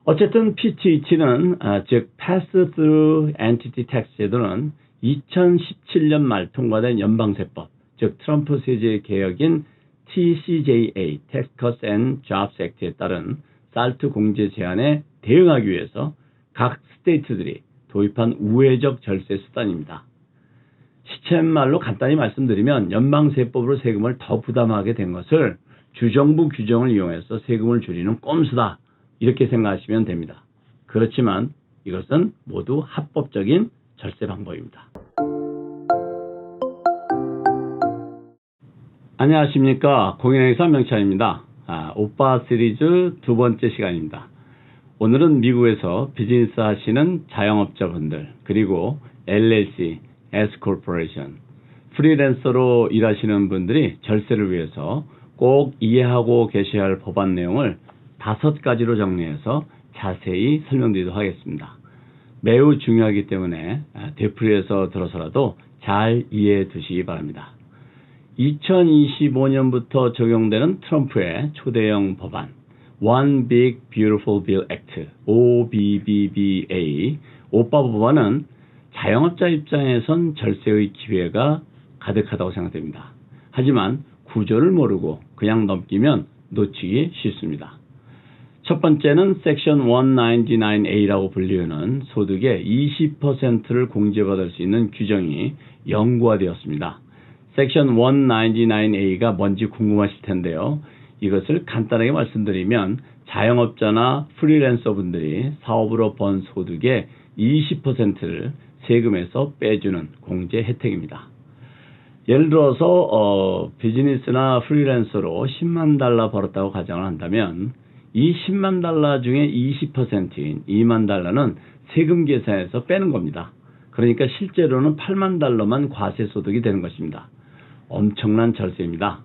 어쨌든 PTET는 즉 Pass-through Entity Tax 제도는 2017년 말 통과된 연방세법, 즉 트럼프 세제 개혁인 TCJA (Tax Cuts and Jobs Act에 따른 SALT 공제 제한에 대응하기 위해서 각 스테이트들이 도입한 우회적 절세 수단입니다. 시쳇말로 간단히 말씀드리면 연방세법으로 세금을 더 부담하게 된 것을 주정부 규정을 이용해서 세금을 줄이는 꼼수다, 이렇게 생각하시면 됩니다. 그렇지만 이것은 모두 합법적인 절세 방법입니다. 안녕하십니까, 공인회계사 명찬입니다. 오빠 시리즈 두 번째 시간입니다. 오늘은 미국에서 비즈니스 하시는 자영업자분들, 그리고 LLC, Scorporation, 프리랜서로 일하시는 분들이 절세를 위해서 꼭 이해하고 계셔야 할 법안 내용을 5가지로 정리해서 자세히 설명드리도록 하겠습니다. 매우 중요하기 때문에 되풀이해서 들어서라도 잘 이해해 두시기 바랍니다. 2025년부터 적용되는 트럼프의 초대형 법안 One Big Beautiful Bill Act, OBBBA, 오빠 법안은 자영업자 입장에선 절세의 기회가 가득하다고 생각됩니다. 하지만 구조를 모르고 그냥 넘기면 놓치기 쉽습니다. 첫 번째는 섹션 199A라고 불리우는 소득의 20%를 공제받을 수 있는 규정이 영구화되었습니다. 섹션 199A가 뭔지 궁금하실 텐데요. 이것을 간단하게 말씀드리면 자영업자나 프리랜서 분들이 사업으로 번 소득의 20%를 세금에서 빼주는 공제 혜택입니다. 예를 들어서 비즈니스나 프리랜서로 $100,000 벌었다고 가정을 한다면 이 $100,000 중에 20%인 $20,000는 세금 계산에서 빼는 겁니다. 그러니까 실제로는 $80,000만 과세소득이 되는 것입니다. 엄청난 절세입니다.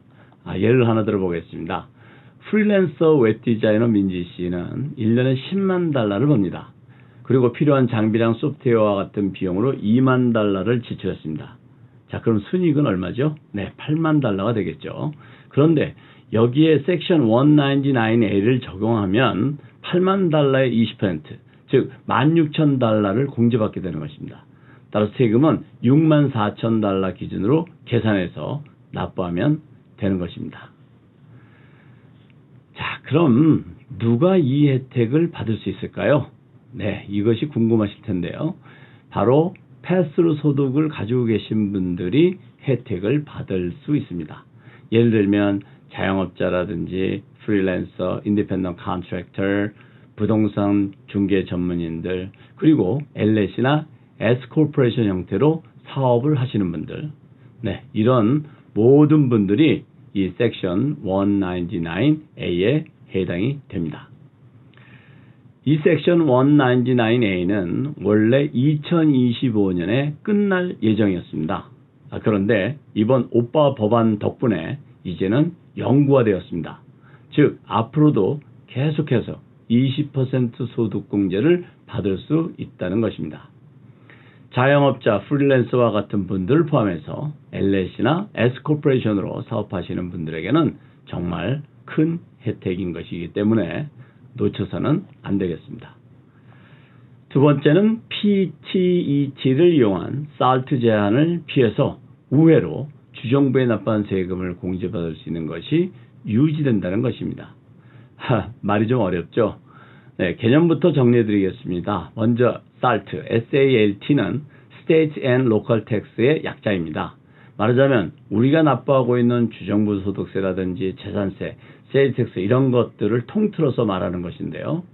예를 하나 들어보겠습니다. 프리랜서 웹디자이너 민지 씨는 1년에 $100,000를 법니다. 그리고 필요한 장비랑 소프트웨어와 같은 비용으로 $20,000를 지출했습니다. 자, 그럼 순이익은 얼마죠? 네, $80,000가 되겠죠. 그런데 여기에 섹션 199A를 적용하면 $80,000의 20%, 즉 $16,000를 공제받게 되는 것입니다. 따라서 세금은 $64,000 기준으로 계산해서 납부하면 되는 것입니다. 자, 그럼 누가 이 혜택을 받을 수 있을까요? 네, 이것이 궁금하실 텐데요. 바로 패스로 소득을 가지고 계신 분들이 혜택을 받을 수 있습니다. 예를 들면 자영업자라든지 프리랜서, 인디펜던트 컨트랙터, 부동산 중개 전문인들, 그리고 LLC나 Scorporation 형태로 사업을 하시는 분들, 네, 이런 모든 분들이 이 섹션 199A에 해당이 됩니다. 이 섹션 199A는 원래 2025년에 끝날 예정이었습니다. 그런데 이번 오빠 법안 덕분에 이제는 영구화되었습니다. 즉 앞으로도 계속해서 20% 소득공제를 받을 수 있다는 것입니다. 자영업자, 프리랜서와 같은 분들을 포함해서 LLC나 Scorporation으로 사업하시는 분들에게는 정말 큰 혜택인 것이기 때문에 놓쳐서는 안 되겠습니다. 두 번째는 PTET를 이용한 SALT 제한을 피해서 우회로 주정부에 납부한 세금을 공제받을 수 있는 것이 유지된다는 것입니다. 말이 좀 어렵죠? 네, 개념부터 정리해드리겠습니다. 먼저 SALT, SALT는 State and Local Tax의 약자입니다. 말하자면 우리가 납부하고 있는 주정부 소득세라든지 재산세, 세일 텍스 이런 것들을 통틀어서 말하는 것인데요.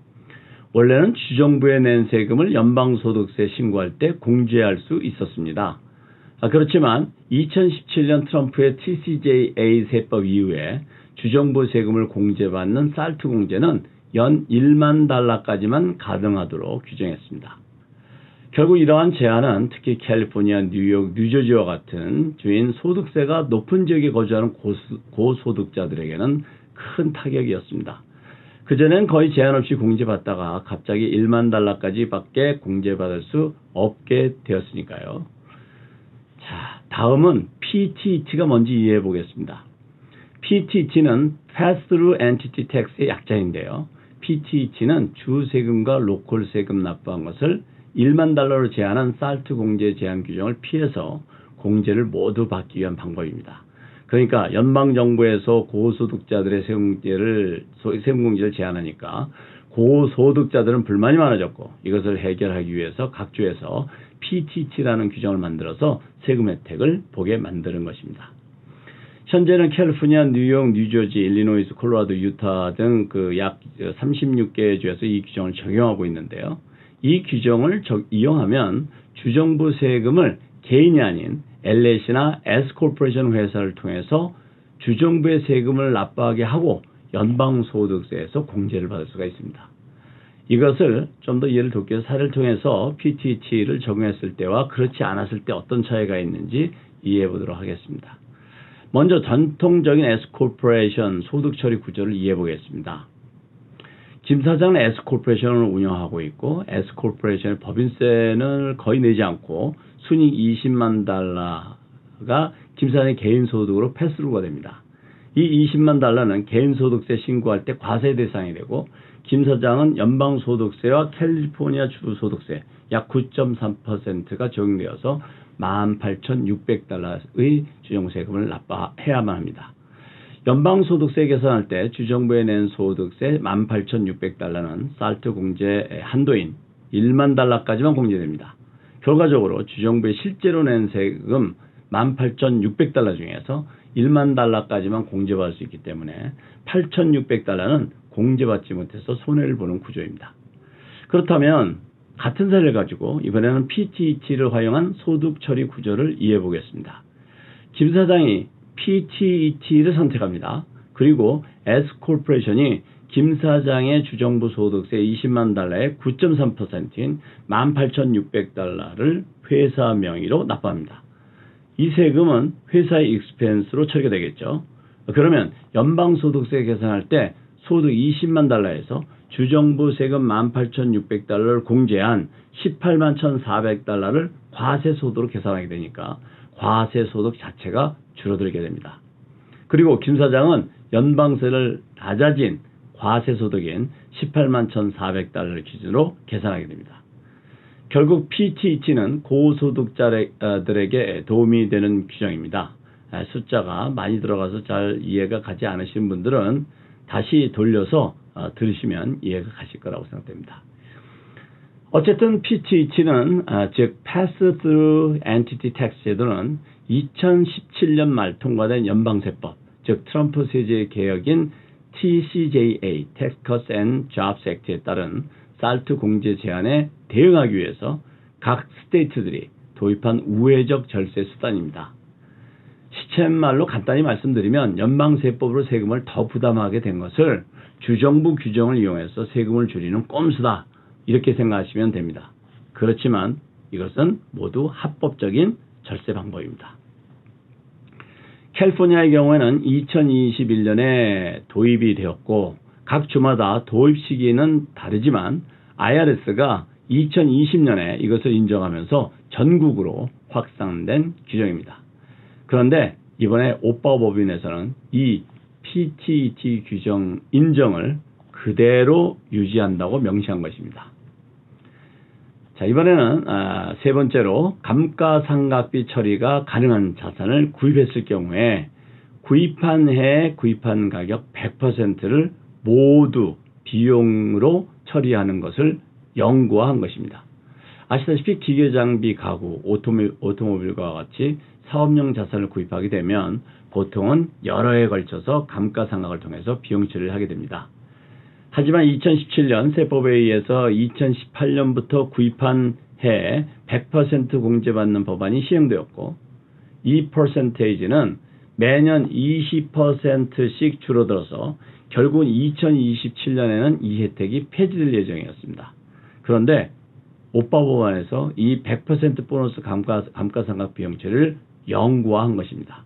원래는 주정부에 낸 세금을 연방소득세 신고할 때 공제할 수 있었습니다. 그렇지만 2017년 트럼프의 TCJA 세법 이후에 주정부 세금을 공제받는 SALT 공제는 연 $10,000,000까지만 가능하도록 규정했습니다. 결국 이러한 제한은 특히 캘리포니아, 뉴욕, 뉴저지와 같은 주인 소득세가 높은 지역에 거주하는 고소득자들에게는 큰 타격이었습니다. 그전엔 거의 제한 없이 공제받다가 갑자기 $10,000,000까지 밖에 공제받을 수 없게 되었으니까요. 자, 다음은 PTET가 뭔지 이해해 보겠습니다. PTET는 Pass-through Entity Tax의 약자인데요. PTET는 주 세금과 로컬 세금 납부한 것을 1만 달러로 제한한 SALT 공제 제한 규정을 피해서 공제를 모두 받기 위한 방법입니다. 그러니까 연방정부에서 고소득자들의 세금공제를 제한하니까 고소득자들은 불만이 많아졌고, 이것을 해결하기 위해서 각 주에서 PTET라는 규정을 만들어서 세금 혜택을 보게 만드는 것입니다. 현재는 캘리포니아, 뉴욕, 뉴저지, 일리노이스, 콜로라도, 유타 등 약 36개의 주에서 이 규정을 적용하고 있는데요. 이 규정을 이용하면 주정부 세금을 개인이 아닌 LLC나 Scorporation 회사를 통해서 주정부의 세금을 납부하게 하고 연방소득세에서 공제를 받을 수가 있습니다. 이것을 좀 더 이해를 돕기 위해서 사례를 통해서 PTET를 적용했을 때와 그렇지 않았을 때 어떤 차이가 있는지 이해해 보도록 하겠습니다. 먼저 전통적인 Scorporation 소득처리 구조를 이해해 보겠습니다. 김 사장은 Scorporation을 운영하고 있고, Scorporation의 법인세는 거의 내지 않고 순이익 20만 달러가 김 사장의 개인 소득으로 패스루가 됩니다. 이 20만 달러는 개인 소득세 신고할 때 과세 대상이 되고, 김 사장은 연방소득세와 캘리포니아 주소득세 약 9.3%가 적용되어서 18,600달러의 주정세금을 납부해야만 합니다. 연방소득세 계산할 때 주정부에 낸 소득세 18,600달러는 SALT 공제 한도인 1만 달러까지만 공제됩니다. 결과적으로 주정부에 실제로 낸 세금 18,600달러 중에서 1만 달러까지만 공제받을 수 있기 때문에 8,600달러는 공제받지 못해서 손해를 보는 구조입니다. 그렇다면 같은 사례를 가지고 이번에는 PTET를 활용한 소득 처리 구조를 이해해 보겠습니다. 김 사장이 PTET를 선택합니다. 그리고 Scorporation이 김 사장의 주정부 소득세 20만 달러의 9.3%인 18,600달러를 회사 명의로 납부합니다. 이 세금은 회사의 익스펜스로 처리가 되겠죠. 그러면 연방소득세 계산할 때 소득 20만 달러에서 주정부 세금 18,600달러를 공제한 18만 1,400달러를 과세소득으로 계산하게 되니까 과세소득 자체가 줄어들게 됩니다. 그리고 김 사장은 연방세를 낮아진 과세소득인 18만 1,400달러를 기준으로 계산하게 됩니다. 결국 PTET는 고소득자들에게 도움이 되는 규정입니다. 숫자가 많이 들어가서 잘 이해가 가지 않으신 분들은 다시 돌려서 들으시면 이해가 가실 거라고 생각됩니다. 어쨌든 PTET는 즉 Pass-through Entity Tax 제도는 2017년 말 통과된 연방세법, 즉 트럼프 세제 개혁인 TCJA (Tax Cuts and Jobs Act에 따른 SALT 공제 제한에 대응하기 위해서 각 스테이트들이 도입한 우회적 절세 수단입니다. 시쳇말로 간단히 말씀드리면 연방세법으로 세금을 더 부담하게 된 것을 주정부 규정을 이용해서 세금을 줄이는 꼼수다, 이렇게 생각하시면 됩니다. 그렇지만 이것은 모두 합법적인 절세 방법입니다. 캘리포니아의 경우에는 2021년에 도입이 되었고 각 주마다 도입 시기는 다르지만 IRS가 2020년에 이것을 인정하면서 전국으로 확산된 규정입니다. 그런데 이번에 오바마 법인에서는 이 PTET 규정 인정을 그대로 유지한다고 명시한 것입니다. 자, 이번에는 세 번째로 감가상각비 처리가 가능한 자산을 구입했을 경우에 구입한 해 구입한 가격 100%를 모두 비용으로 처리하는 것을 영구화한 것입니다. 아시다시피 기계장비, 가구, 오토모빌과 같이 사업용 자산을 구입하게 되면 보통은 여러 해에 걸쳐서 감가상각을 통해서 비용 처리를 하게 됩니다. 하지만 2017년 세법에 의해서 2018년부터 구입한 해 100% 공제받는 법안이 시행되었고 이 퍼센테이지는 매년 20%씩 줄어들어서 결국은 2027년에는 이 혜택이 폐지될 예정이었습니다. 그런데 오바마 법안에서 이 100% 보너스 감가상각 비용 처리를 영구화한 것입니다.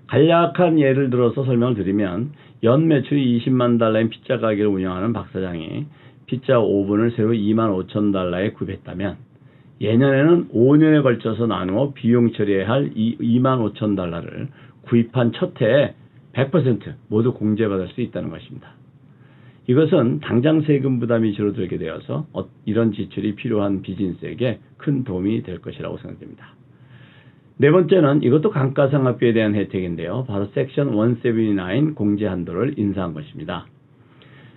간략한 예를 들어서 설명을 드리면 연 매출이 20만 달러인 피자 가게를 운영하는 박 사장이 피자 오븐을 새로 2만 5천 달러에 구입했다면 예년에는 5년에 걸쳐서 나누어 비용 처리해야 할 2만 5천 달러를 구입한 첫 해에 100% 모두 공제받을 수 있다는 것입니다. 이것은 당장 세금 부담이 줄어들게 되어서 이런 지출이 필요한 비즈니스에게 큰 도움이 될 것이라고 생각됩니다. 네 번째는 이것도 감가상각비에 대한 혜택인데요. 바로 섹션 179 공제 한도를 인상한 것입니다.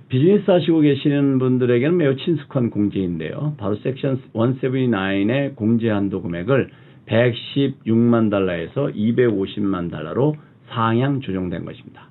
비즈니스 하시고 계시는 분들에게는 매우 친숙한 공제인데요. 바로 섹션 179의 공제 한도 금액을 116만 달러에서 250만 달러로 상향 조정된 것입니다.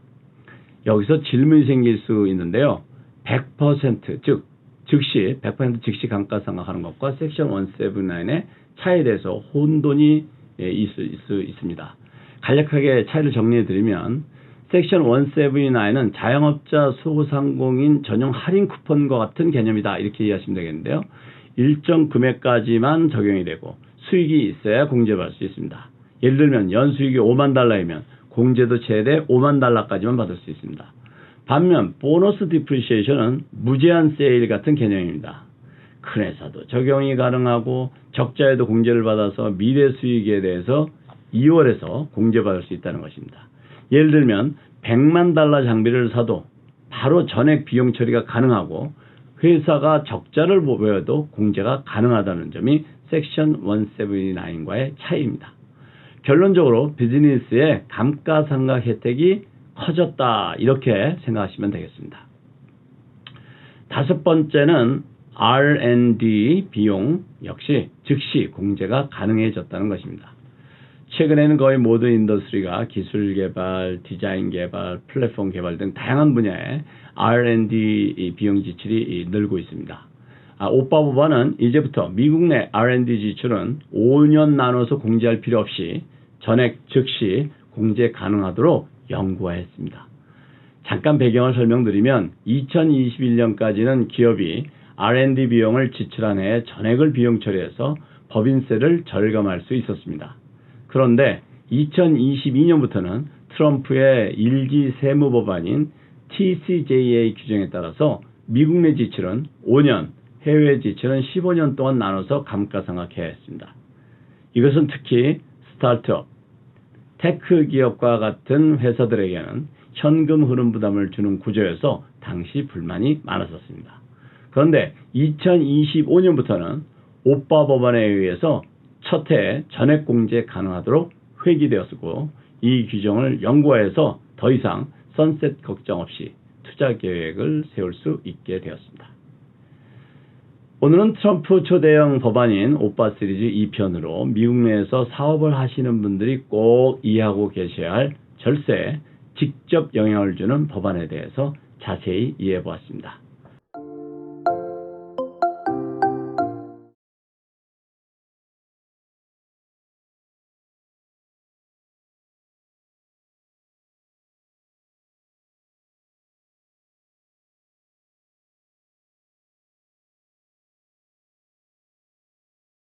여기서 질문이 생길 수 있는데요. 100% 즉시 100% 즉시 감가상각하는 것과 섹션 179의 차이에 대해서 혼돈이 있을 수 있습니다. 간략하게 차이를 정리해 드리면 섹션 179는 자영업자 소상공인 전용 할인 쿠폰과 같은 개념이다 이렇게 이해하시면 되겠는데요. 일정 금액까지만 적용이 되고 수익이 있어야 공제받을 수 있습니다. 예를 들면 연수익이 5만 달러이면 공제도 최대 5만 달러까지만 받을 수 있습니다. 반면 보너스 디프리시에이션은 무제한 세일 같은 개념입니다. 큰 회사도 적용이 가능하고 적자에도 공제를 받아서 미래 수익에 대해서 2월에서 공제받을 수 있다는 것입니다. 예를 들면 100만 달러 장비를 사도 바로 전액 비용 처리가 가능하고 회사가 적자를 보여도 공제가 가능하다는 점이 섹션 179과의 차이입니다. 결론적으로 비즈니스의 감가상각 혜택이 커졌다 이렇게 생각하시면 되겠습니다. 다섯 번째는 R&D 비용 역시 즉시 공제가 가능해졌다는 것입니다. 최근에는 거의 모든 인더스트리가 기술 개발, 디자인 개발, 플랫폼 개발 등 다양한 분야에 R&D 비용 지출이 늘고 있습니다. 오빠 법안은 이제부터 미국 내 R&D 지출은 5년 나눠서 공제할 필요 없이 전액 즉시 공제 가능하도록 연구했습니다. 잠깐 배경을 설명드리면 2021년까지는 기업이 R&D 비용을 지출한 해에 전액을 비용 처리해서 법인세를 절감할 수 있었습니다. 그런데 2022년부터는 트럼프의 일기 세무법안인 TCJA 규정에 따라서 미국 내 지출은 5년, 해외 지출은 15년 동안 나눠서 감가상각해야 했습니다. 이것은 특히 스타트업, 테크 기업과 같은 회사들에게는 현금 흐름 부담을 주는 구조여서 당시 불만이 많았었습니다. 그런데 2025년부터는 오빠 법안에 의해서 첫 해에 전액 공제 가능하도록 회귀되었고 이 규정을 연구해서 더 이상 선셋 걱정 없이 투자 계획을 세울 수 있게 되었습니다. 오늘은 트럼프 초대형 법안인 오빠 시리즈 2편으로 미국 내에서 사업을 하시는 분들이 꼭 이해하고 계셔야 할 절세에 직접 영향을 주는 법안에 대해서 자세히 이해해 보았습니다.